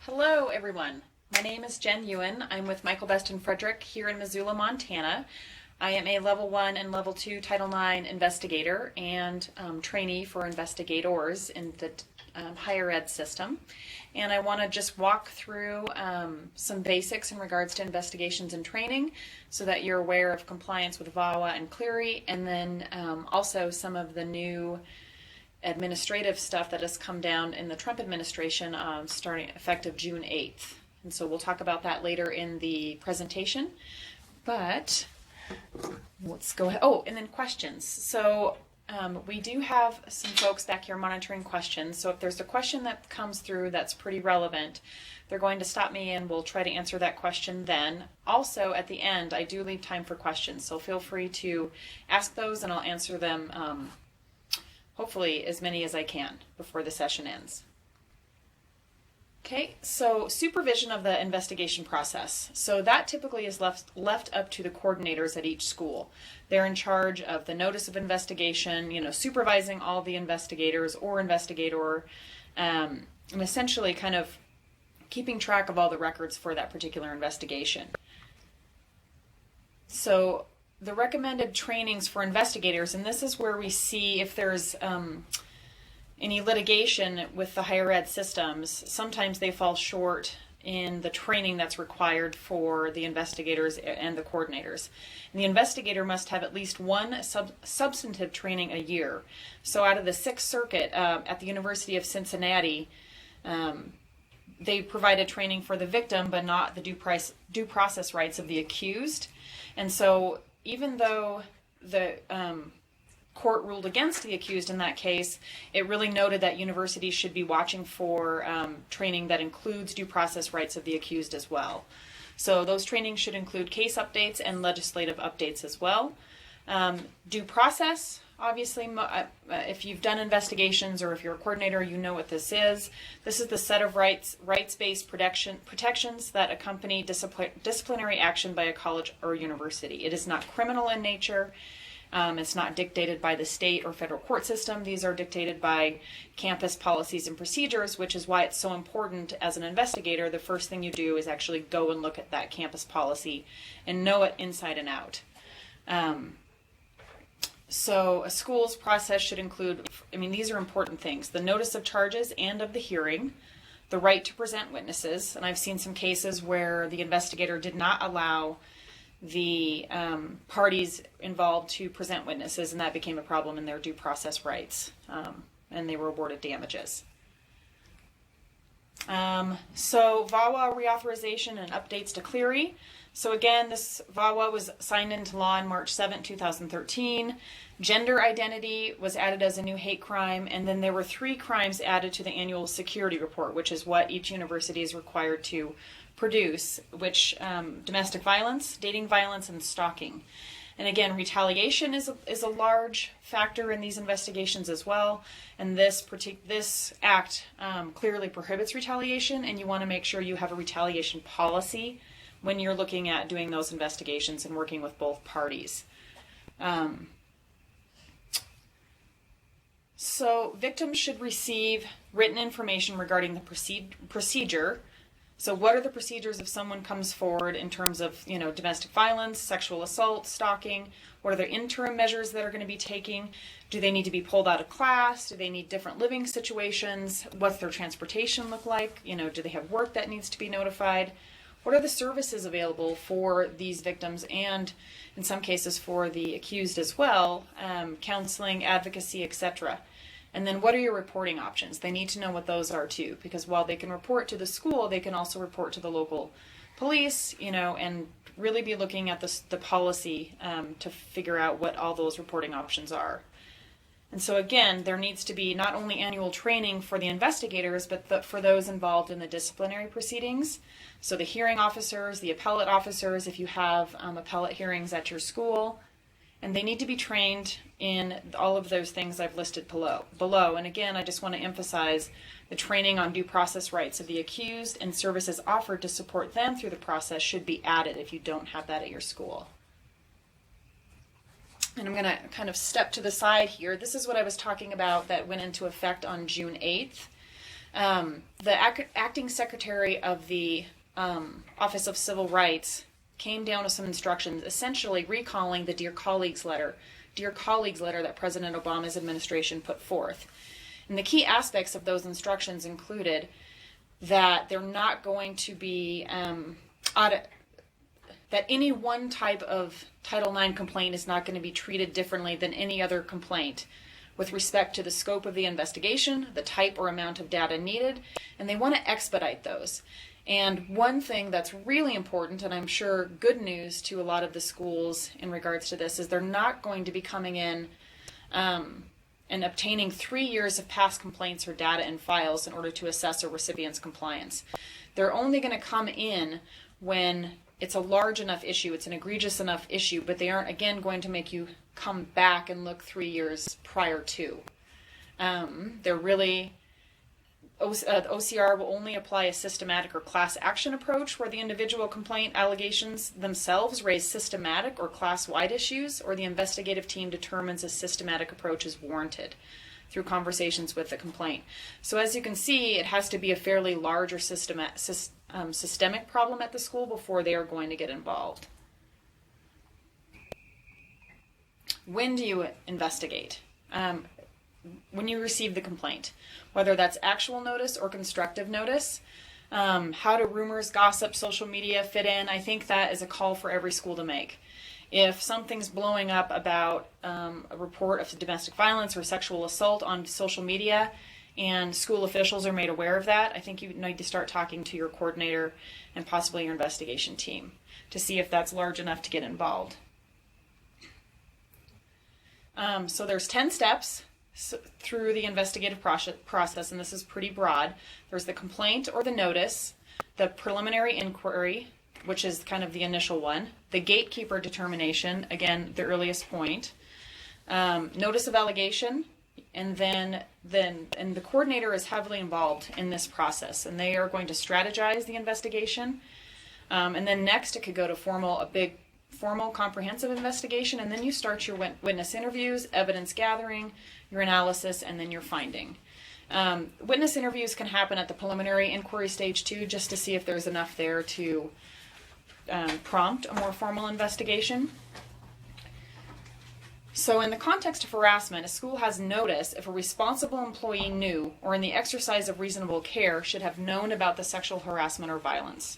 Hello, everyone. My name is Jenn Ewan. I'm with Michael Best and Frederick here in Missoula, Montana. I am a Level 1 and Level 2 Title IX investigator and trainee for investigators in the higher ed system. And I want to just walk through some basics in regards to investigations and training so that you're aware of compliance with Vawa and Cleary, and then also some of the new administrative stuff that has come down in the Trump administration starting effective June 8th. And so we'll talk about that later in the presentation. But let's go ahead. Oh, and then questions. So we do have some folks back here monitoring questions. So if there's a question that comes through that's pretty relevant, they're going to stop me and we'll try to answer that question then. Also, at the end, I do leave time for questions. So feel free to ask those and I'll answer them hopefully as many as I can before the session ends. Okay, so supervision of the investigation process. So that typically is left up to the coordinators at each school. They're in charge of the notice of investigation, supervising all the investigators or investigator, and essentially kind of keeping track of all the records for that particular investigation. So the recommended trainings for investigators, and this is where we see if there's any litigation with the higher ed systems, sometimes they fall short in the training that's required for the investigators and the coordinators. And the investigator must have at least one substantive training a year. So out of the Sixth Circuit at the University of Cincinnati, they provided training for the victim, but not the due process rights of the accused. And so even though the court ruled against the accused in that case, it really noted that universities should be watching for training that includes due process rights of the accused as well. So those trainings should include case updates and legislative updates as well. Due process, obviously, if you've done investigations or if you're a coordinator, you know what this is. This is the set of rights-based protections that accompany disciplinary action by a college or university. It is not criminal in nature. It's not dictated by the state or federal court system. These are dictated by campus policies and procedures, which is why it's so important as an investigator. The first thing you do is actually go and look at that campus policy and know it inside and out. So a school's process should include, these are important things: the notice of charges and of the hearing, the right to present witnesses, and I've seen some cases where the investigator did not allow the parties involved to present witnesses, and that became a problem in their due process rights, and they were awarded damages. So Vawa reauthorization and updates to Cleary. So again, this Vawa was signed into law on March 7, 2013. Gender identity was added as a new hate crime, and then there were 3 crimes added to the annual security report, which is what each university is required to produce, which domestic violence, dating violence, and stalking. And again, retaliation is a large factor in these investigations as well. And this act clearly prohibits retaliation, and you want to make sure you have a retaliation policy when you're looking at doing those investigations and working with both parties. So victims should receive written information regarding the procedure. So what are the procedures if someone comes forward in terms of, domestic violence, sexual assault, stalking? What are the interim measures that are going to be taking? Do they need to be pulled out of class? Do they need different living situations? What's their transportation look like? Do they have work that needs to be notified? What are the services available for these victims and, in some cases, for the accused as well? Counseling, advocacy, etc. And then what are your reporting options? They need to know what those are too, because while they can report to the school, they can also report to the local police, and really be looking at the policy to figure out what all those reporting options are. And so again, there needs to be not only annual training for the investigators, but for those involved in the disciplinary proceedings. So the hearing officers, the appellate officers, if you have appellate hearings at your school, and they need to be trained in all of those things I've listed below. And again, I just want to emphasize the training on due process rights of the accused and services offered to support them through the process should be added if you don't have that at your school. And I'm going to kind of step to the side here. This is what I was talking about that went into effect on June 8th. The acting secretary of the Office of Civil Rights came down with some instructions, essentially recalling the Dear Colleagues letter that President Obama's administration put forth. And the key aspects of those instructions included that they're not going to be that any one type of Title IX complaint is not going to be treated differently than any other complaint with respect to the scope of the investigation, the type or amount of data needed, and they want to expedite those. And one thing that's really important, and I'm sure good news to a lot of the schools in regards to this, is they're not going to be coming in and obtaining 3 years of past complaints or data and files in order to assess a recipient's compliance. They're only going to come in when it's a large enough issue, it's an egregious enough issue, but they aren't, again, going to make you come back and look 3 years prior to. They're really... OCR will only apply a systematic or class action approach where the individual complaint allegations themselves raise systematic or class-wide issues, or the investigative team determines a systematic approach is warranted through conversations with the complaint. So as you can see, it has to be a fairly large or systemic problem at the school before they are going to get involved. When do you investigate? When you receive the complaint, whether that's actual notice or constructive notice. How do rumors, gossip, social media fit in? I think that is a call for every school to make. If something's blowing up about a report of domestic violence or sexual assault on social media and school officials are made aware of that, I think you need to start talking to your coordinator and possibly your investigation team to see if that's large enough to get involved. So there's 10 steps through the investigative process, and this is pretty broad. There's the complaint or the notice, the preliminary inquiry, which is kind of the initial one, the gatekeeper determination, again, the earliest point, notice of allegation, and then the coordinator is heavily involved in this process, and they are going to strategize the investigation. And then next it could go to a big formal comprehensive investigation, and then you start your witness interviews, evidence gathering, your analysis, and then your finding. Witness interviews can happen at the preliminary inquiry stage too, just to see if there's enough there to prompt a more formal investigation. So in the context of harassment, a school has notice if a responsible employee knew, or in the exercise of reasonable care, should have known about the sexual harassment or violence.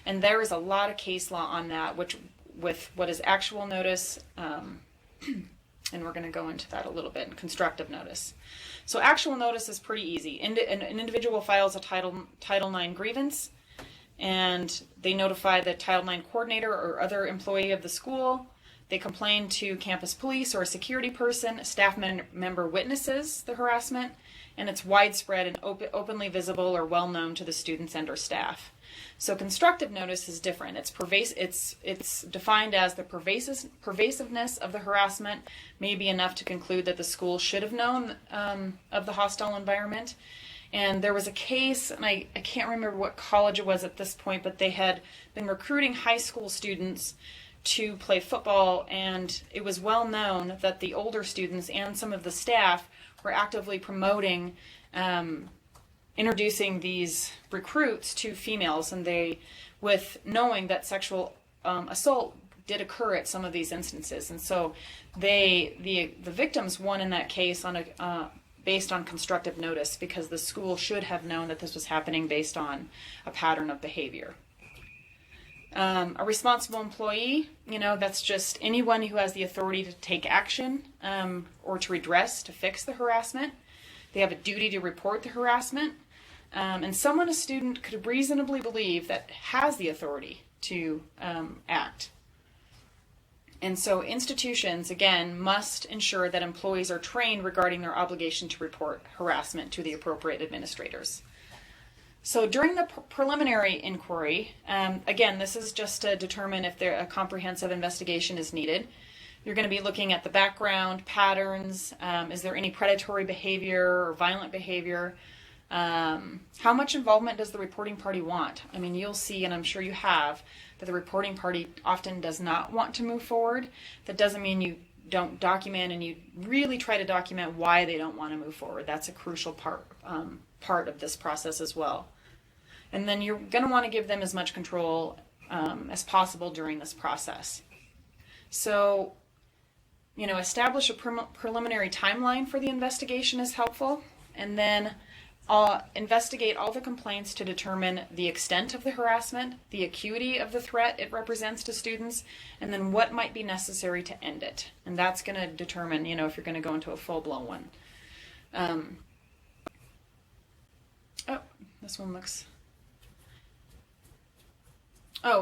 And there is a lot of case law on that, with what is actual notice, and we're going to go into that a little bit, constructive notice. So actual notice is pretty easy. An individual files a Title IX grievance, and they notify the Title IX coordinator or other employee of the school. They complain to campus police or a security person. A staff member witnesses the harassment, and it's widespread and openly visible or well known to the students and or staff. So constructive notice is different. It's defined as the pervasiveness of the harassment may be enough to conclude that the school should have known of the hostile environment. And there was a case, and I can't remember what college it was at this point, but they had been recruiting high school students to play football, and it was well known that the older students and some of the staff were actively promoting introducing these recruits to females, and they, with knowing that sexual assault did occur at some of these instances, and so the victims won in that case on based on constructive notice, because the school should have known that this was happening based on a pattern of behavior. A responsible employee, that's just anyone who has the authority to take action or to redress, to fix the harassment. They have a duty to report the harassment. And someone a student could reasonably believe that has the authority to act. And so institutions, again, must ensure that employees are trained regarding their obligation to report harassment to the appropriate administrators. So during the preliminary inquiry, again, this is just to determine if a comprehensive investigation is needed. You're going to be looking at the background, patterns, is there any predatory behavior or violent behavior? How much involvement does the reporting party want? I mean, you'll see, and I'm sure you have, that the reporting party often does not want to move forward. That doesn't mean you don't document, and you really try to document why they don't want to move forward. That's a crucial part part of this process as well. And then you're going to want to give them as much control as possible during this process. So, establish a preliminary timeline for the investigation is helpful, and then investigate all the complaints to determine the extent of the harassment, the acuity of the threat it represents to students, and then what might be necessary to end it. And that's going to determine, if you're going to go into a full-blown one. This one looks...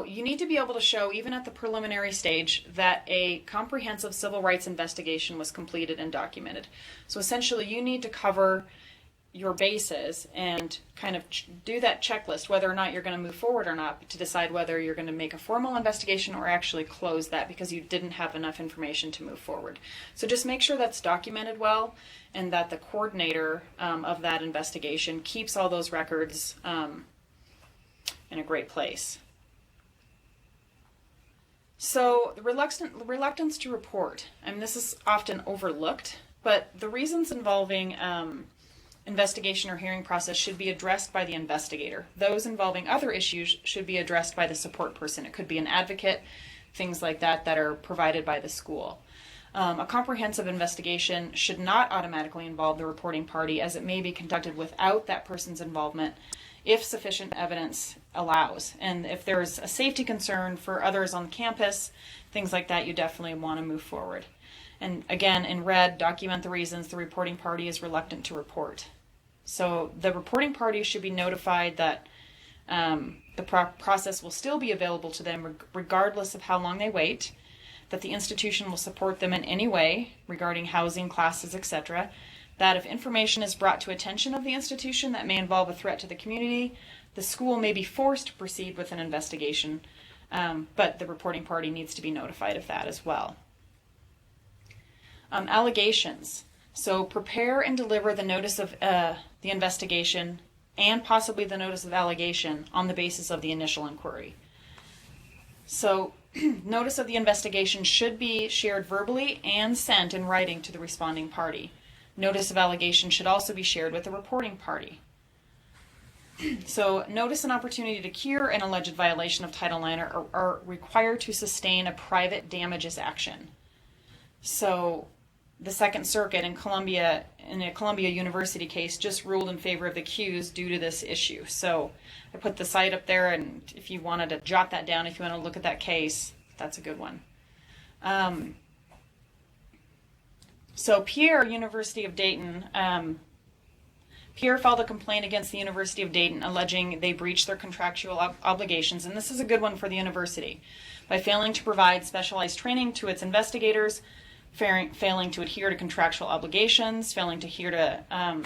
you need to be able to show, even at the preliminary stage, that a comprehensive civil rights investigation was completed and documented. So essentially, you need to cover your bases and kind of do that checklist, whether or not you're going to move forward or not, to decide whether you're going to make a formal investigation or actually close that because you didn't have enough information to move forward. So just make sure that's documented well, and that the coordinator of that investigation keeps all those records in a great place. So the reluctance to report, this is often overlooked, but the reasons involving investigation or hearing process should be addressed by the investigator. Those involving other issues should be addressed by the support person. It could be an advocate, things like that are provided by the school. A comprehensive investigation should not automatically involve the reporting party, as it may be conducted without that person's involvement if sufficient evidence allows. And if there's a safety concern for others on campus, things like that, you definitely want to move forward. And again, in red, document the reasons the reporting party is reluctant to report. So the reporting party should be notified that the process will still be available to them regardless of how long they wait, that the institution will support them in any way regarding housing, classes, etc., that if information is brought to attention of the institution that may involve a threat to the community, the school may be forced to proceed with an investigation, but the reporting party needs to be notified of that as well. Allegations. So prepare and deliver the notice of the investigation and possibly the notice of allegation on the basis of the initial inquiry. So notice of the investigation should be shared verbally and sent in writing to the responding party. Notice of allegation should also be shared with the reporting party. So notice and opportunity to cure an alleged violation of Title IX are required to sustain a private damages action. So the Second Circuit in a Columbia University case, just ruled in favor of the accused due to this issue. So I put the site up there, and if you wanted to jot that down, if you want to look at that case, that's a good one. So Pierre, University of Dayton, Pierre filed a complaint against the University of Dayton alleging they breached their contractual obligations, and this is a good one for the university, by failing to provide specialized training to its investigators, failing to adhere to contractual obligations, failing to adhere to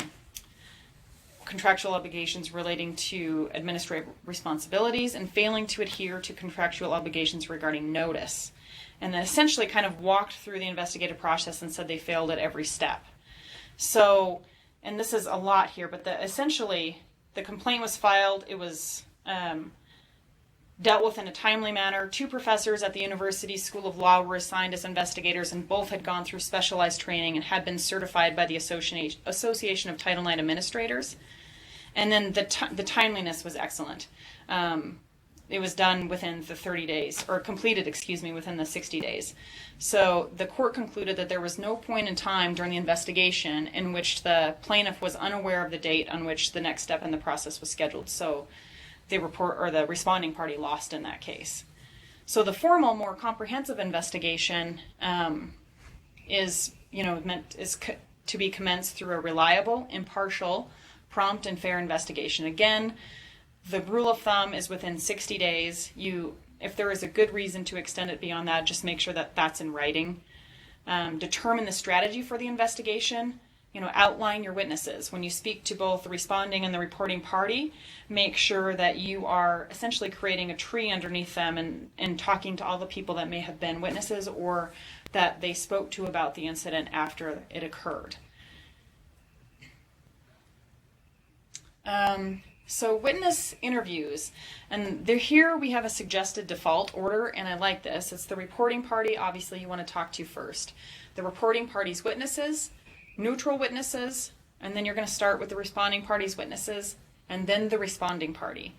contractual obligations relating to administrative responsibilities, and failing to adhere to contractual obligations regarding notice. And then essentially kind of walked through the investigative process and said they failed at every step. So, and this is a lot here, but essentially the complaint was filed. It was dealt with in a timely manner. 2 professors at the University School of Law were assigned as investigators, and both had gone through specialized training and had been certified by the Association of Title IX Administrators. And then the timeliness was excellent. It was done within the 30 days, or completed, within the 60 days. So the court concluded that there was no point in time during the investigation in which the plaintiff was unaware of the date on which the next step in the process was scheduled. So the responding party lost in that case. So the formal, more comprehensive investigation is to be commenced through a reliable, impartial, prompt, and fair investigation. Again, the rule of thumb is within 60 days. If there is a good reason to extend it beyond that, just make sure that that's in writing. Determine the strategy for the investigation. Outline your witnesses. When you speak to both the responding and the reporting party, make sure that you are essentially creating a tree underneath them and talking to all the people that may have been witnesses or that they spoke to about the incident after it occurred. So witness interviews, and here we have a suggested default order, and I like this. It's the reporting party, obviously, you want to talk to first. The reporting party's witnesses, neutral witnesses, And then you're going to start with the responding party's witnesses and then the responding party.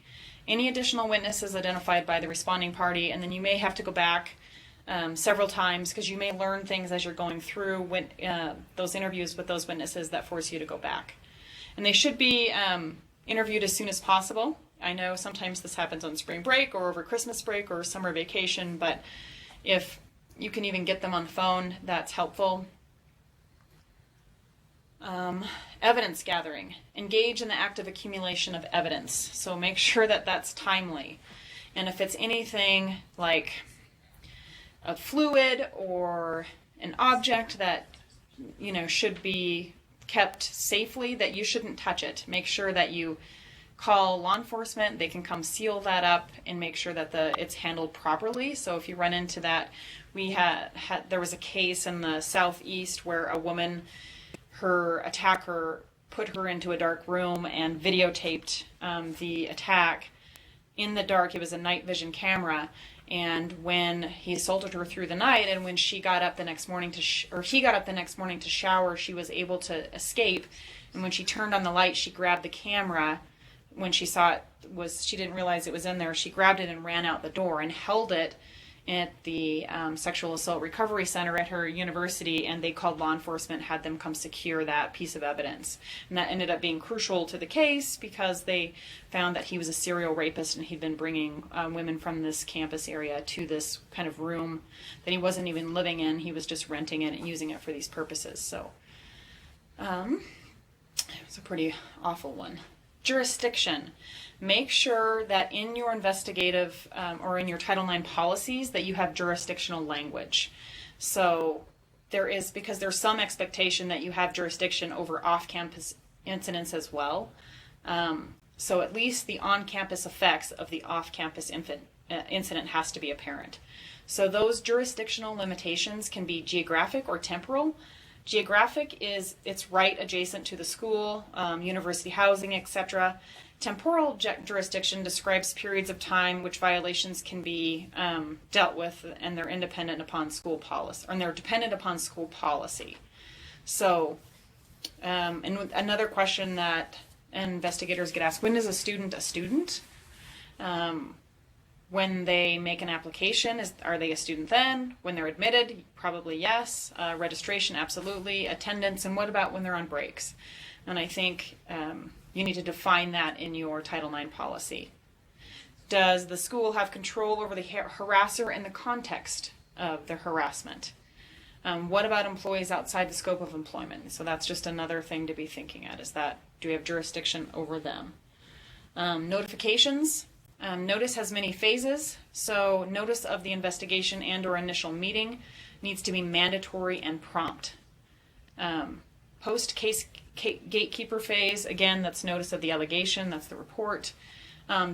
Any additional witnesses identified by the responding party, and then you may have to go back several times because you may learn things as you're going through those interviews with those witnesses that force you to go back. And they should be interviewed as soon as possible. I know sometimes this happens on spring break or over Christmas break or summer vacation, but if you can even get them on the phone, that's helpful. Evidence gathering. Engage in the active accumulation of evidence. So make sure that that's timely. And if it's anything like a fluid or an object that, should be kept safely, that you shouldn't touch it. Make sure that you call law enforcement. They can come seal that up and make sure that it's handled properly. So if you run into that, there was a case in the southeast where a woman, her attacker put her into a dark room and videotaped the attack in the dark. It was a night vision camera. And when he assaulted her through the night, and when she got up the next morning he got up the next morning to shower, she was able to escape. And when she turned on the light, she grabbed the camera. When she saw she didn't realize it was in there. She grabbed it and ran out the door and held it at the Sexual Assault Recovery Center at her university, and they called law enforcement, had them come secure that piece of evidence. And that ended up being crucial to the case because they found that he was a serial rapist and he'd been bringing women from this campus area to this kind of room that he wasn't even living in. He was just renting it and using it for these purposes. So it was a pretty awful one. Jurisdiction. Make sure that in your investigative or in your Title IX policies that you have jurisdictional language. So because there's some expectation that you have jurisdiction over off-campus incidents as well. So at least the on-campus effects of the off-campus incident has to be apparent. So those jurisdictional limitations can be geographic or temporal. Geographic is it's right adjacent to the school, university housing, etc. Temporal jurisdiction describes periods of time which violations can be dealt with, and they're independent upon school policy, or they're dependent upon school policy. So, and another question that investigators get asked: when is a student a student? When they make an application, are they a student then? When they're admitted, probably yes. Registration, absolutely. Attendance, and what about when they're on breaks? And I think you need to define that in your Title IX policy. Does the school have control over the harasser and the context of the harassment? What about employees outside the scope of employment? So that's just another thing to be thinking at, is that do we have jurisdiction over them? Notifications. Notice has many phases, so notice of the investigation and or initial meeting needs to be mandatory and prompt. Post-case gatekeeper phase, again, that's notice of the allegation, that's the report.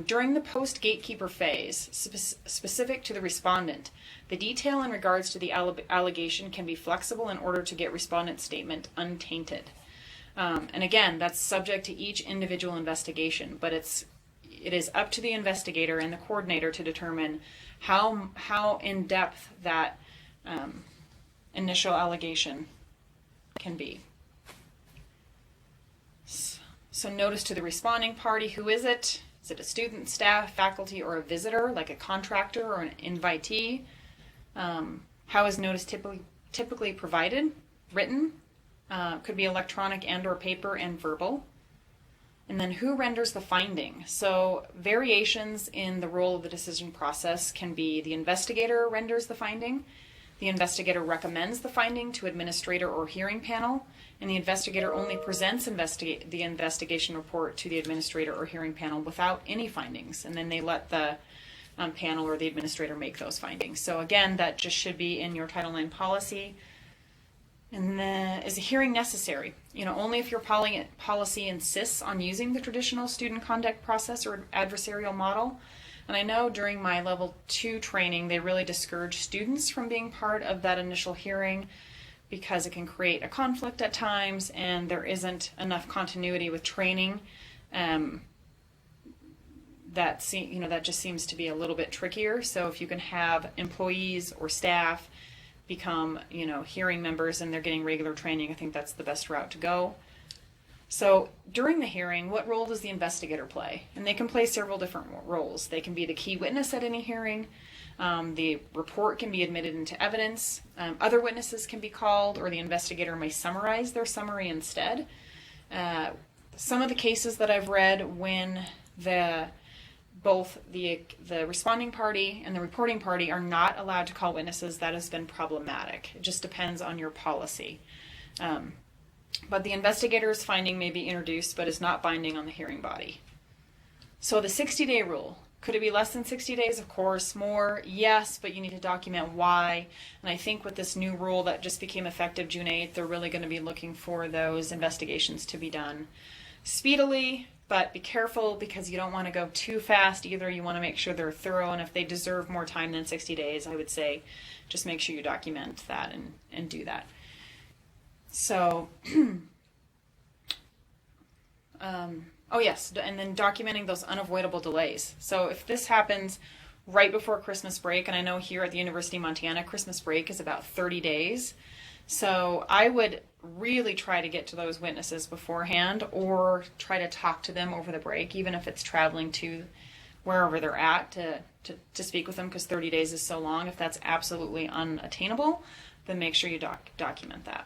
During the post-gatekeeper phase, specific to the respondent, the detail in regards to the allegation can be flexible in order to get respondent's statement untainted. And again, that's subject to each individual investigation, but it is up to the investigator and the coordinator to determine how in-depth that initial allegation can be. So notice to the responding party: who is it? Is it a student, staff, faculty, or a visitor, like a contractor or an invitee? How is notice typically provided? Written, could be electronic and or paper, and verbal. And then who renders the finding? So variations in the role of the decision process can be: the investigator renders the finding, the investigator recommends the finding to administrator or hearing panel, and the investigator only presents the investigation report to the administrator or hearing panel without any findings, and then they let the panel or the administrator make those findings. So again, that just should be in your Title IX policy. And then, is a hearing necessary? Only if your policy insists on using the traditional student conduct process or adversarial model. And I know during my level 2 training, they really discourage students from being part of that initial hearing because it can create a conflict at times, and there isn't enough continuity with training. That just seems to be a little bit trickier. So if you can have employees or staff become, hearing members and they're getting regular training, I think that's the best route to go. So during the hearing, what role does the investigator play? And they can play several different roles. They can be the key witness at any hearing. The report can be admitted into evidence. Other witnesses can be called, or the investigator may summarize their summary instead. Some of the cases that I've read when both the responding party and the reporting party are not allowed to call witnesses, that has been problematic. It just depends on your policy. But the investigator's finding may be introduced, but is not binding on the hearing body. So the 60-day rule. Could it be less than 60 days? Of course. More? Yes, but you need to document why. And I think with this new rule that just became effective June 8th, they're really going to be looking for those investigations to be done speedily, but be careful because you don't want to go too fast either. You want to make sure they're thorough, and if they deserve more time than 60 days, I would say just make sure you document that and do that. So, oh yes, and then documenting those unavoidable delays. So if this happens right before Christmas break, and I know here at the University of Montana, Christmas break is about 30 days. So I would really try to get to those witnesses beforehand, or try to talk to them over the break, even if it's traveling to wherever they're at to speak with them, because 30 days is so long. If that's absolutely unattainable, then make sure you document that.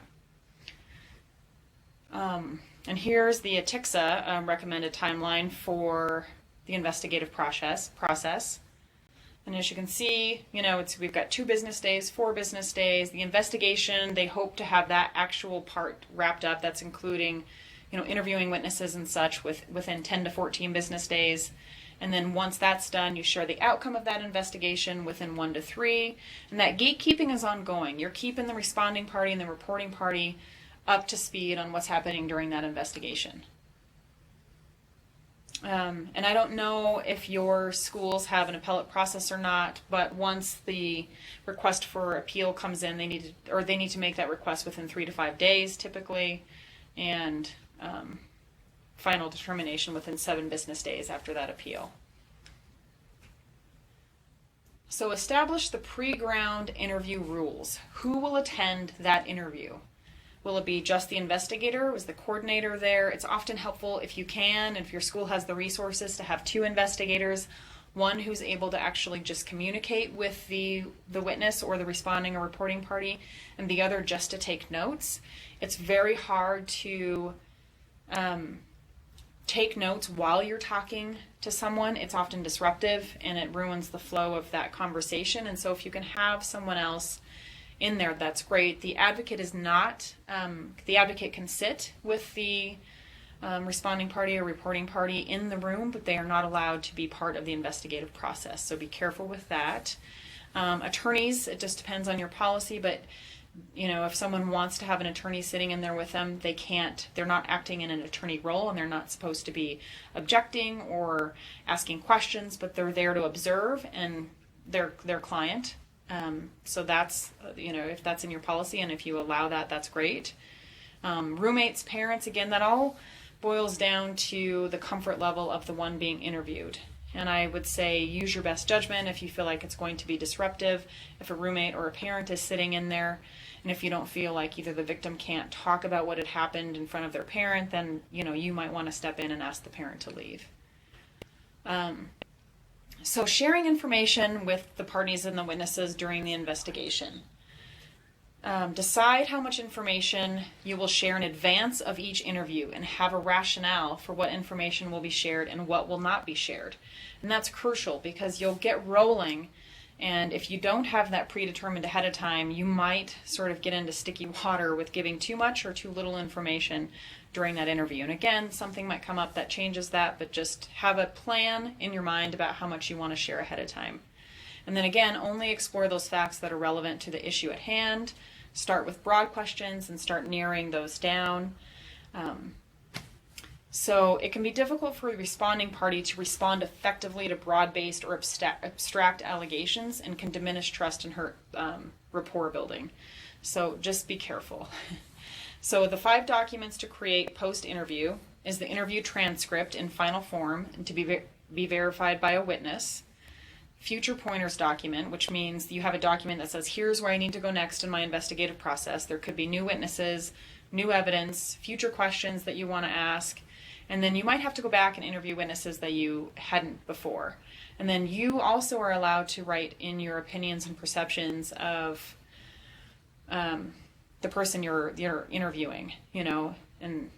And here's the ATIXA recommended timeline for the investigative process. And as you can see, we've got 2 business days, 4 business days. The investigation, they hope to have that actual part wrapped up. That's including, interviewing witnesses and such within 10 to 14 business days. And then once that's done, you share the outcome of that investigation within 1 to 3. And that gatekeeping is ongoing. You're keeping the responding party and the reporting party up to speed on what's happening during that investigation. And I don't know if your schools have an appellate process or not, but once the request for appeal comes in, they need to make that request within 3 to 5 days typically, and final determination within 7 business days after that appeal. So establish the pre-ground interview rules. Who will attend that interview? Will it be just the investigator? Was the coordinator there? It's often helpful if you can, if your school has the resources, to have 2 investigators, one who's able to actually just communicate with the witness or the responding or reporting party, and the other just to take notes. It's very hard to take notes while you're talking to someone. It's often disruptive and it ruins the flow of that conversation. And so if you can have someone else in there, that's great. The advocate is not, the advocate can sit with the responding party or reporting party in the room, but they are not allowed to be part of the investigative process. So be careful with that. Attorneys, it just depends on your policy, but if someone wants to have an attorney sitting in there with them, they're not acting in an attorney role, and they're not supposed to be objecting or asking questions, but they're there to observe and their client. So that's, if that's in your policy, and if you allow that, that's great. Roommates, parents, again, that all boils down to the comfort level of the one being interviewed. And I would say use your best judgment if you feel like it's going to be disruptive, if a roommate or a parent is sitting in there, and if you don't feel like either the victim can't talk about what had happened in front of their parent, then, you might want to step in and ask the parent to leave. So sharing information with the parties and the witnesses during the investigation. Decide how much information you will share in advance of each interview, and have a rationale for what information will be shared and what will not be shared. And that's crucial because you'll get rolling, and if you don't have that predetermined ahead of time, you might sort of get into sticky water with giving too much or too little information during that interview. And again, something might come up that changes that, but just have a plan in your mind about how much you want to share ahead of time. And then again, only explore those facts that are relevant to the issue at hand. Start with broad questions and start narrowing those down. So it can be difficult for the responding party to respond effectively to broad-based or abstract allegations, and can diminish trust and hurt rapport building. So just be careful. So the 5 documents to create post-interview is the interview transcript in final form and to be verified by a witness. Future pointers document, which means you have a document that says, here's where I need to go next in my investigative process. There could be new witnesses, new evidence, future questions that you want to ask, and then you might have to go back and interview witnesses that you hadn't before. And then you also are allowed to write in your opinions and perceptions of the person you're interviewing, and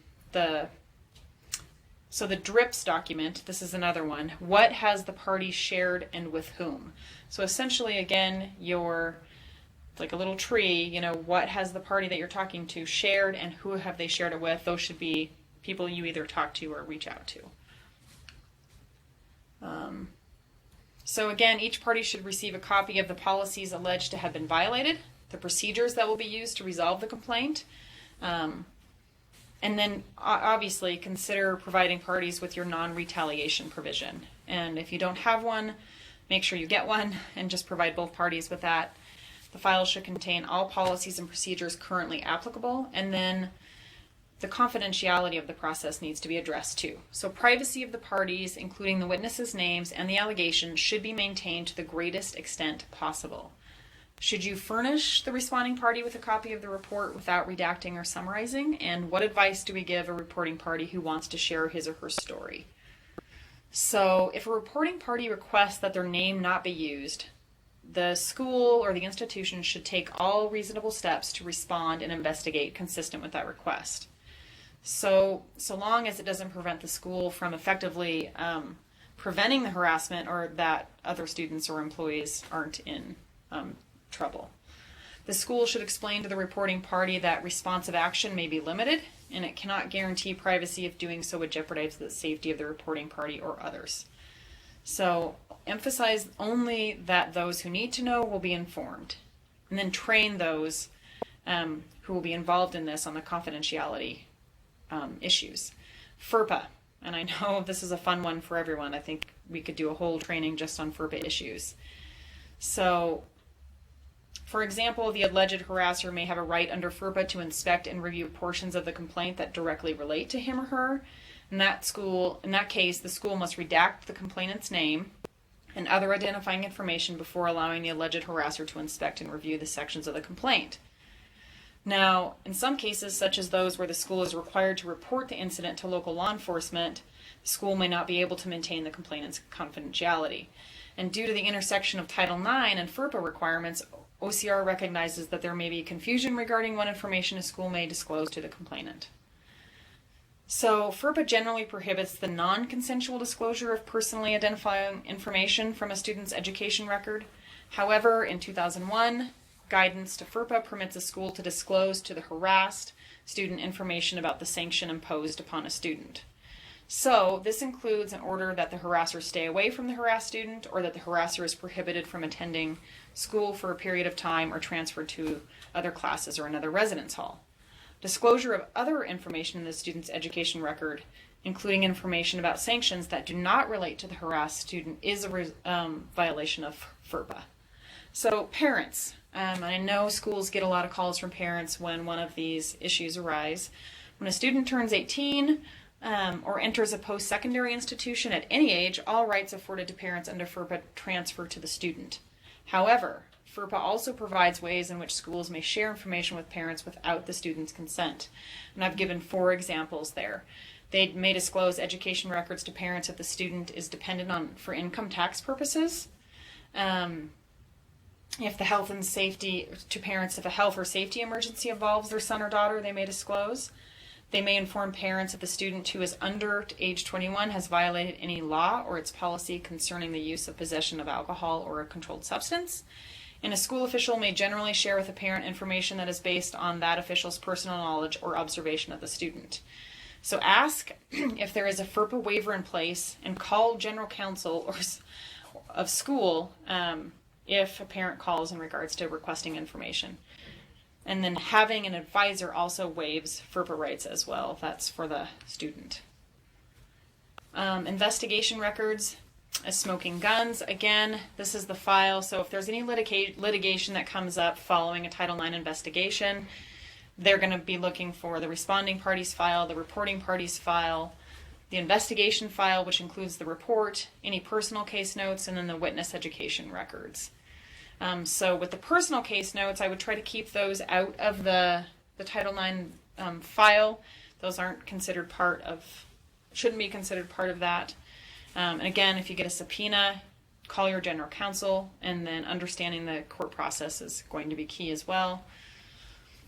so the DRIPS document, this is another one. What has the party shared and with whom? So essentially, again, it's like a little tree, what has the party that you're talking to shared and who have they shared it with? Those should be people you either talk to or reach out to. So again, each party should receive a copy of the policies alleged to have been violated, the procedures that will be used to resolve the complaint, and then obviously consider providing parties with your non-retaliation provision. And if you don't have one, make sure you get one and just provide both parties with that. The file should contain all policies and procedures currently applicable, and then the confidentiality of the process needs to be addressed too. So privacy of the parties, including the witnesses' names and the allegation, should be maintained to the greatest extent possible. Should you furnish the responding party with a copy of the report without redacting or summarizing? And what advice do we give a reporting party who wants to share his or her story? So if a reporting party requests that their name not be used, the school or the institution should take all reasonable steps to respond and investigate consistent with that request. So long as it doesn't prevent the school from effectively preventing the harassment or that other students or employees aren't in trouble. The school should explain to the reporting party that responsive action may be limited, and it cannot guarantee privacy if doing so would jeopardize the safety of the reporting party or others. So emphasize only that those who need to know will be informed, and then train those who will be involved in this on the confidentiality issues. FERPA, and I know this is a fun one for everyone. I think we could do a whole training just on FERPA issues. So, for example, the alleged harasser may have a right under FERPA to inspect and review portions of the complaint that directly relate to him or her. In that case, the school must redact the complainant's name and other identifying information before allowing the alleged harasser to inspect and review the sections of the complaint. Now, in some cases, such as those where the school is required to report the incident to local law enforcement, the school may not be able to maintain the complainant's confidentiality. And due to the intersection of Title IX and FERPA requirements, OCR recognizes that there may be confusion regarding what information a school may disclose to the complainant. So FERPA generally prohibits the non-consensual disclosure of personally identifying information from a student's education record. However, in 2001, guidance to FERPA permits a school to disclose to the harassed student information about the sanction imposed upon a student. So this includes an order that the harasser stay away from the harassed student, or that the harasser is prohibited from attending school for a period of time or transferred to other classes or another residence hall. Disclosure of other information in the student's education record, including information about sanctions that do not relate to the harassed student, is a violation of FERPA. So parents, I know schools get a lot of calls from parents when one of these issues arise. When a student turns 18 or enters a post-secondary institution at any age, all rights afforded to parents under FERPA transfer to the student. However, FERPA also provides ways in which schools may share information with parents without the student's consent. And I've given 4 examples there. They may disclose education records to parents if the student is dependent on for income tax purposes. If the health and safety to parents, if a health or safety emergency involves their son or daughter, they may disclose. They may inform parents if the student who is under age 21 has violated any law or its policy concerning the use of possession of alcohol or a controlled substance. And a school official may generally share with a parent information that is based on that official's personal knowledge or observation of the student. So ask if there is a FERPA waiver in place, and call general counsel or of school if a parent calls in regards to requesting information. And then having an advisor also waives FERPA rights as well. That's for the student. Investigation records, smoking guns. Again, this is the file. So if there's any litigation that comes up following a Title IX investigation, they're going to be looking for the responding party's file, the reporting party's file, the investigation file, which includes the report, any personal case notes, and then the witness education records. So with the personal case notes, I would try to keep those out of the Title IX file. Those aren't considered shouldn't be considered part of that. And again, if you get a subpoena, call your general counsel, and then understanding the court process is going to be key as well.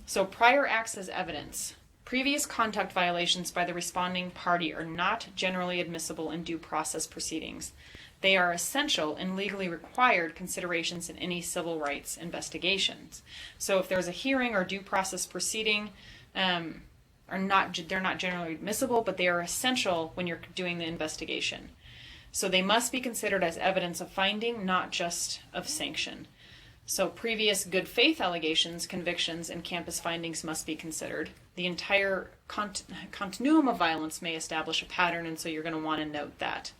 So prior acts as evidence. Previous conduct violations by the responding party are not generally admissible in due process proceedings. They are essential and legally required considerations in any civil rights investigations. So if there's a hearing or due process proceeding, they're not generally admissible, but they are essential when you're doing the investigation. So they must be considered as evidence of finding, not just of sanction. So previous good faith allegations, convictions, and campus findings must be considered. The entire continuum of violence may establish a pattern, and so you're going to want to note that.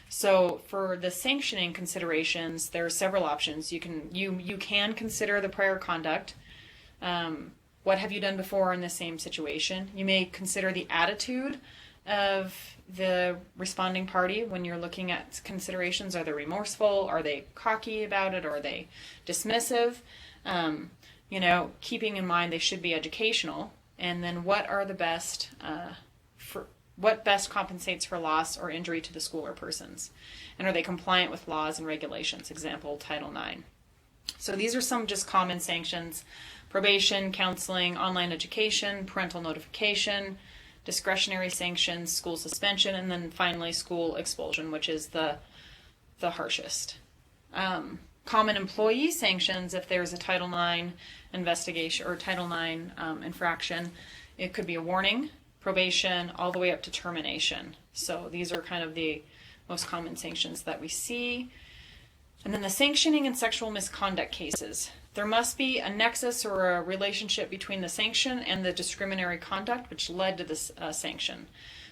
So for the sanctioning considerations, there are several options. You can consider the prior conduct. What have you done before in the same situation? You may consider the attitude of the responding party when you're looking at considerations. Are they remorseful? Are they cocky about it? Are they dismissive? Keeping in mind they should be educational. And then what are the best what best compensates for loss or injury to the school or persons? And are they compliant with laws and regulations? Example, Title IX. So these are some just common sanctions: probation, counseling, online education, parental notification, discretionary sanctions, school suspension, and then finally school expulsion, which is the harshest. Common employee sanctions, if there's a Title IX investigation or Title IX infraction, it could be a warning, probation, all the way up to termination. So these are kind of the most common sanctions that we see. And then the sanctioning and sexual misconduct cases. There must be a nexus or a relationship between the sanction and the discriminatory conduct which led to this sanction.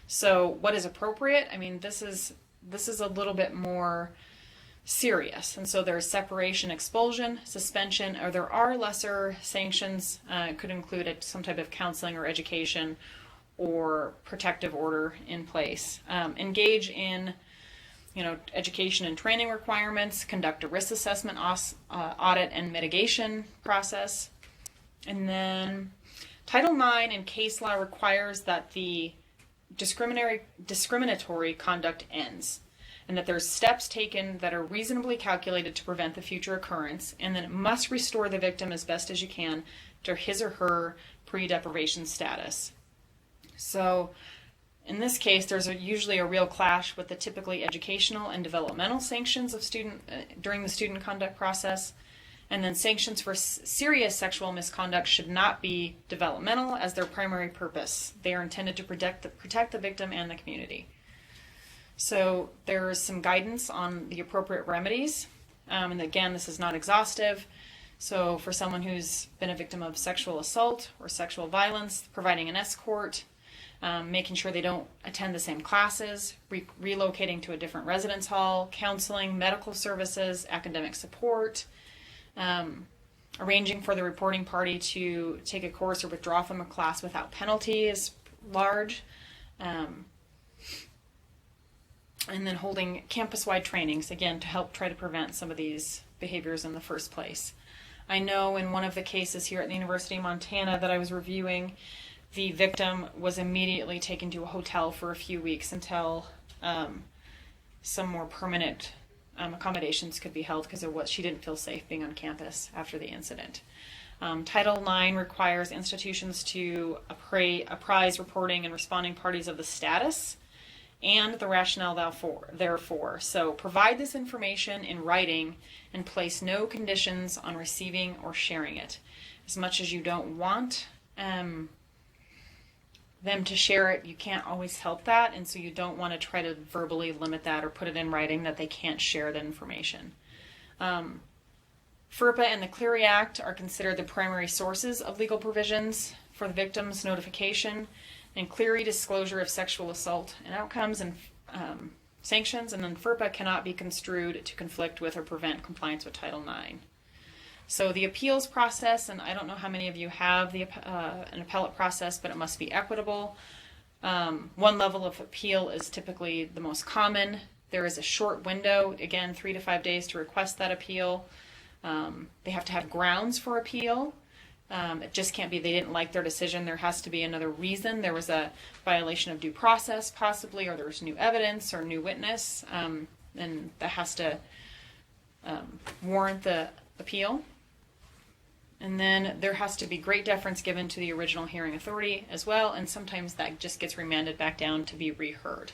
So what is appropriate? I mean, this is a little bit more serious. And so there's separation, expulsion, suspension, or there are lesser sanctions. It could include some type of counseling or education or protective order in place. Engage in education and training requirements, conduct a risk assessment, audit and mitigation process. And then Title IX in case law requires that the discriminatory conduct ends, and that there's steps taken that are reasonably calculated to prevent the future occurrence, and then it must restore the victim as best as you can to his or her pre-deprivation status. So in this case, there's usually a real clash with the typically educational and developmental sanctions of during the student conduct process. And then sanctions for serious sexual misconduct should not be developmental as their primary purpose. They are intended to protect the victim and the community. So there is some guidance on the appropriate remedies. And again, this is not exhaustive. So for someone who's been a victim of sexual assault or sexual violence, providing an escort, making sure they don't attend the same classes, relocating to a different residence hall, counseling, medical services, academic support, arranging for the reporting party to take a course or withdraw from a class without penalty is large, and then holding campus-wide trainings, again, to help try to prevent some of these behaviors in the first place. I know in one of the cases here at the University of Montana that I was reviewing, the victim was immediately taken to a hotel for a few weeks until some more permanent accommodations could be held because she didn't feel safe being on campus after the incident. Title IX requires institutions to apprise reporting and responding parties of the status and the rationale therefore. So provide this information in writing and place no conditions on receiving or sharing it. As much as you don't want them to share it, you can't always help that, and so you don't want to try to verbally limit that or put it in writing that they can't share the information. FERPA and the Cleary Act are considered the primary sources of legal provisions for the victim's notification and Cleary disclosure of sexual assault and outcomes and sanctions, and then FERPA cannot be construed to conflict with or prevent compliance with Title IX. So the appeals process, and I don't know how many of you have an appellate process, but it must be equitable. One level of appeal is typically the most common. There is a short window, again, 3 to 5 days to request that appeal. They have to have grounds for appeal. It just can't be they didn't like their decision. There has to be another reason. There was a violation of due process, possibly, or there was new evidence or new witness, and that has to warrant the appeal. And then there has to be great deference given to the original hearing authority as well, and sometimes that just gets remanded back down to be reheard.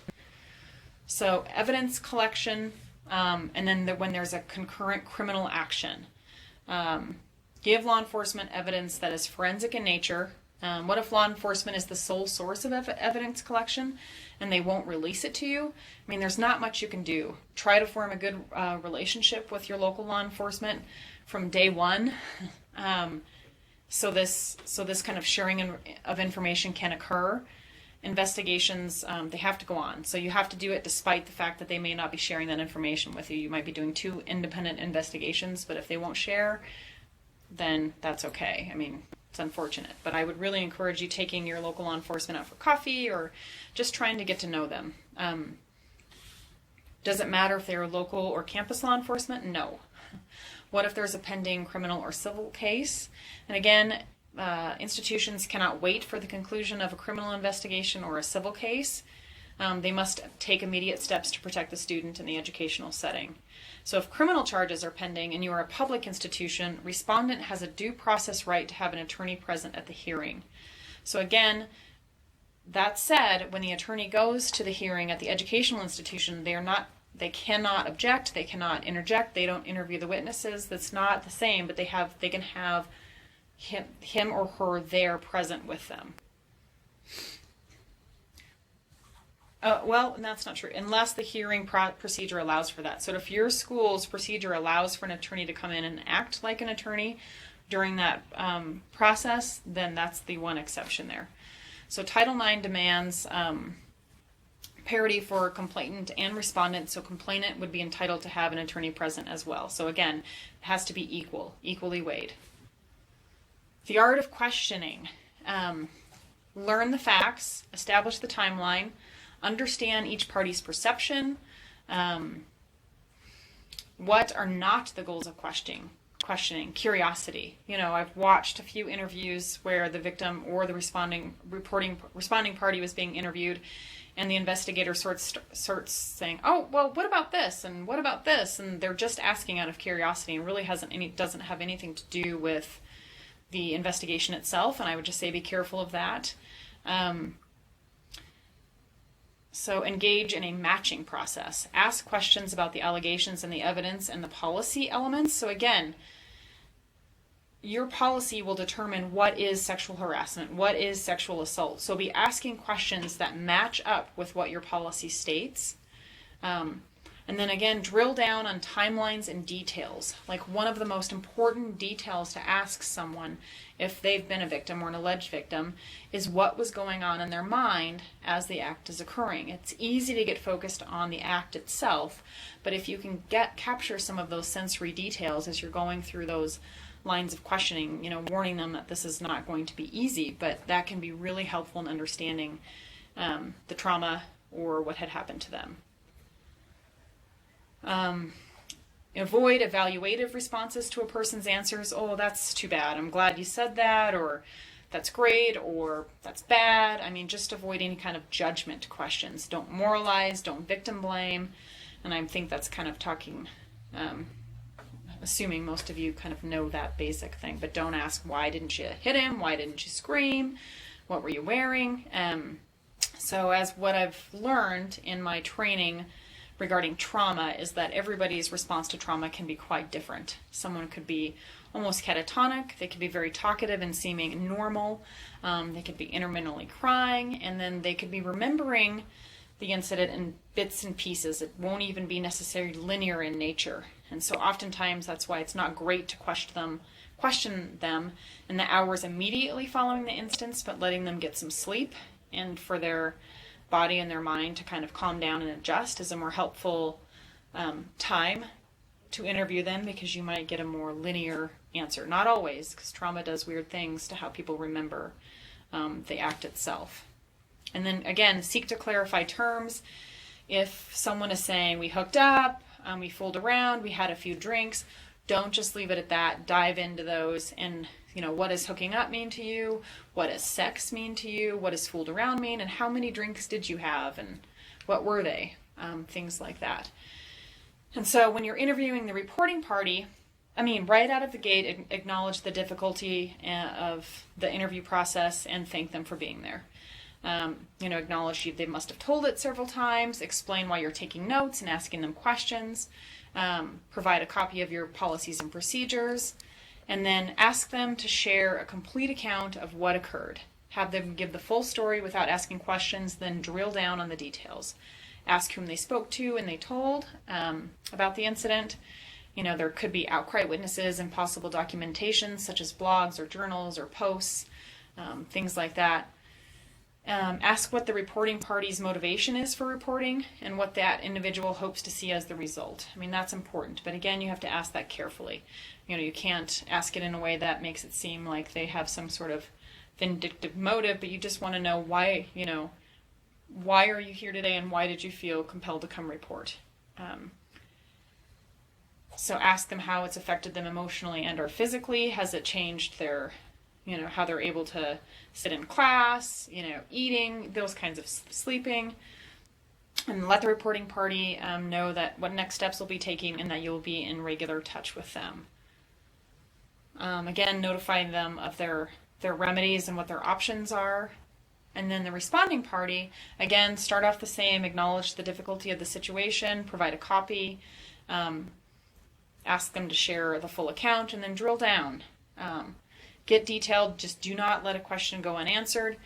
So evidence collection, and then when there's a concurrent criminal action. Give law enforcement evidence that is forensic in nature. What if law enforcement is the sole source of evidence collection and they won't release it to you? I mean, there's not much you can do. Try to form a good relationship with your local law enforcement from day one. So this kind of sharing of information can occur. Investigations, they have to go on. So you have to do it despite the fact that they may not be sharing that information with you. You might be doing 2 independent investigations, but if they won't share, then that's okay. I mean, it's unfortunate, but I would really encourage you taking your local law enforcement out for coffee or just trying to get to know them. Does it matter if they're local or campus law enforcement? No. What if there's a pending criminal or civil case? And again, institutions cannot wait for the conclusion of a criminal investigation or a civil case. They must take immediate steps to protect the student in the educational setting. So if criminal charges are pending and you are a public institution, respondent has a due process right to have an attorney present at the hearing. So again, that said, when the attorney goes to the hearing at the educational institution, they cannot object, they cannot interject, they don't interview the witnesses. That's not the same, but they can have him or her there present with them. Well, that's not true, unless the hearing procedure allows for that. So if your school's procedure allows for an attorney to come in and act like an attorney during that process, then that's the one exception there. So Title IX demands parity for complainant and respondent, so complainant would be entitled to have an attorney present as well. So again, it has to be equally weighed. The art of questioning. Learn the facts, establish the timeline, understand each party's perception. What are not the goals of questioning? Curiosity. I've watched a few interviews where the victim or the responding party was being interviewed, and the investigator starts saying, "Oh, well, what about this? And what about this?" And they're just asking out of curiosity, and really doesn't have anything to do with the investigation itself. And I would just say be careful of that. So engage in a matching process. Ask questions about the allegations and the evidence and the policy elements. So again, your policy will determine what is sexual harassment, what is sexual assault. So be asking questions that match up with what your policy states. And then again, drill down on timelines and details. Like one of the most important details to ask someone if they've been a victim or an alleged victim is what was going on in their mind as the act is occurring. It's easy to get focused on the act itself, but if you can capture some of those sensory details as you're going through those lines of questioning, warning them that this is not going to be easy, but that can be really helpful in understanding the trauma or what had happened to them. Avoid evaluative responses to a person's answers. "Oh, that's too bad. I'm glad you said that," or "that's great," or "that's bad." I mean, just avoid any kind of judgment questions. Don't moralize, don't victim blame. And I think that's kind of talking, assuming most of you kind of know that basic thing, but don't ask, why didn't you hit him? Why didn't you scream? What were you wearing? So as what I've learned in my training regarding trauma is that everybody's response to trauma can be quite different. Someone could be almost catatonic, they could be very talkative and seeming normal, they could be intermittently crying, and then they could be remembering the incident in bits and pieces. It won't even be necessarily linear in nature. And so oftentimes that's why it's not great to question them in the hours immediately following the instance, but letting them get some sleep, and for their body and their mind to kind of calm down and adjust is a more helpful time to interview them, because you might get a more linear answer. Not always, because trauma does weird things to how people remember the act itself. And then again, seek to clarify terms. If someone is saying, "We hooked up, we fooled around, we had a few drinks," don't just leave it at that. Dive into those and, what does hooking up mean to you? What does sex mean to you? What does fooled around mean? And how many drinks did you have? And what were they? Things like that. And so when you're interviewing the reporting party, right out of the gate, acknowledge the difficulty of the interview process and thank them for being there. Acknowledge they must have told it several times, explain why you're taking notes and asking them questions, provide a copy of your policies and procedures, and then ask them to share a complete account of what occurred. Have them give the full story without asking questions, then drill down on the details. Ask whom they spoke to and they told about the incident. There could be outcry witnesses and possible documentation such as blogs or journals or posts, things like that. Ask what the reporting party's motivation is for reporting and what that individual hopes to see as the result. That's important, but again, you have to ask that carefully. You can't ask it in a way that makes it seem like they have some sort of vindictive motive, but you just want to know why, why are you here today and why did you feel compelled to come report? So ask them how it's affected them emotionally and or physically. Has it changed their, how they're able to sit in class, eating, those kinds of sleeping. And let the reporting party know that what next steps will be taking and that you'll be in regular touch with them. Again, notifying them of their remedies and what their options are. And then the responding party, again, start off the same, acknowledge the difficulty of the situation, provide a copy, ask them to share the full account, and then drill down. Get detailed, just do not let a question go unanswered.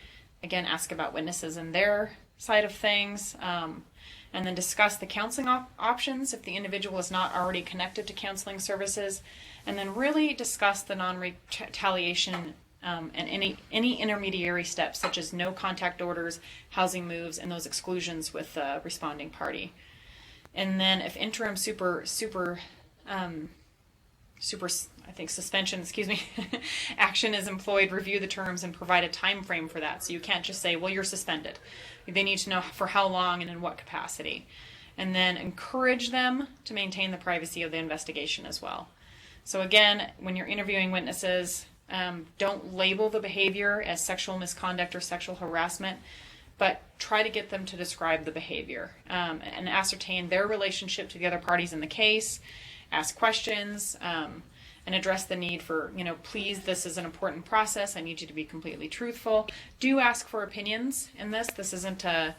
Again, ask about witnesses and their side of things, and then discuss the counseling options if the individual is not already connected to counseling services, and then really discuss the non-retaliation and any intermediary steps such as no contact orders, housing moves, and those exclusions with the responding party. And then if interim suspension, action is employed, review the terms and provide a time frame for that. So you can't just say, well, you're suspended. They need to know for how long and in what capacity. And then encourage them to maintain the privacy of the investigation as well. So again, when you're interviewing witnesses, don't label the behavior as sexual misconduct or sexual harassment, but try to get them to describe the behavior and ascertain their relationship to the other parties in the case, ask questions, and address the need for, please, this is an important process. I need you to be completely truthful. Do ask for opinions in this. This isn't a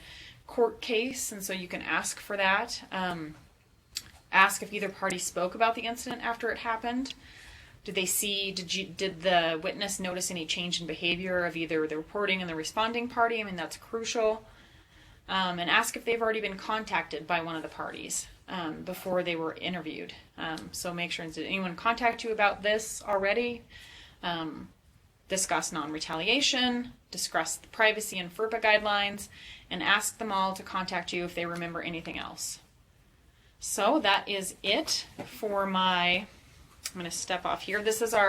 court case, and so you can ask for that. Ask if either party spoke about the incident after it happened. Did the witness notice any change in behavior of either the reporting and the responding party? That's crucial. And ask if they've already been contacted by one of the parties before they were interviewed. So make sure, did anyone contact you about this already? Discuss non-retaliation, discuss the privacy and FERPA guidelines, and ask them all to contact you if they remember anything else. So that is it for I'm going to step off here. This is these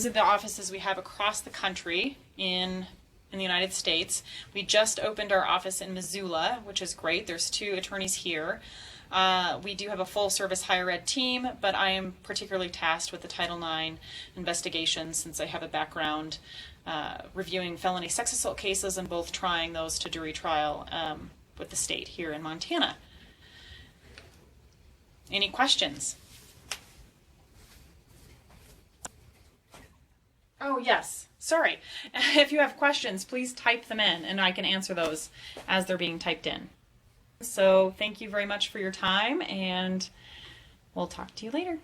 are the offices we have across the country in the United States. We just opened our office in Missoula, which is great. There's 2 attorneys here. We do have a full service higher ed team, but I am particularly tasked with the Title IX investigation since I have a background reviewing felony sex assault cases and both trying those to jury trial with the state here in Montana. Any questions? Oh, yes. Sorry. If you have questions, please type them in and I can answer those as they're being typed in. So thank you very much for your time and we'll talk to you later.